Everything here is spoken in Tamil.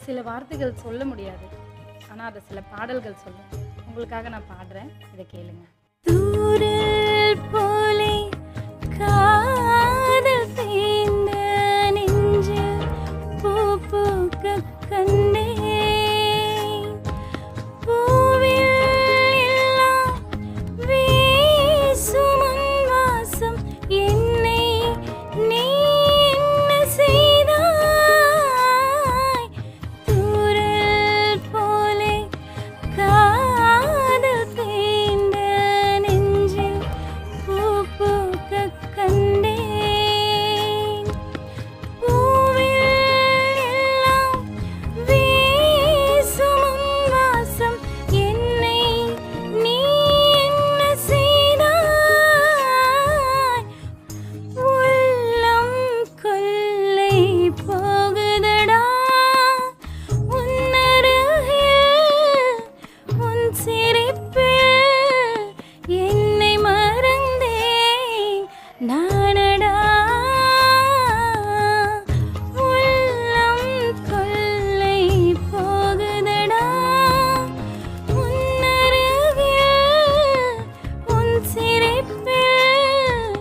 சில வார்த்தைகள் சொல்ல முடியாது. ஆனா அத சில பாடல்கள் சொல்லும். உங்களுக்காக நான் பாடுறேன். இத கேளுங்க. தூரல் போலே காதல் தேய்ந்த நெஞ்சில் பூ பூக்கக் கண்டேன். பூவில் எல்லாம் வீசும் உன் வாசம். என்னை நீ என்ன செய்தாய்? தூரல் போலே காதல் தேய்ந்த நெஞ்சில் பூ பூக்கக் கண்டேன். பூவில் எல்லாம் வீசும் உன் வாசம். என்னை நீ என்ன செய்தாய்? உள்ளம் கொள்ளை போகுதடா உன்னருகில். உன் சிரிப்பில் என்னை மறந்தேன் நானடா. உள்ளம் கொள்ளை போகுதடா உன்னருகில். உன் சிரிப்பில்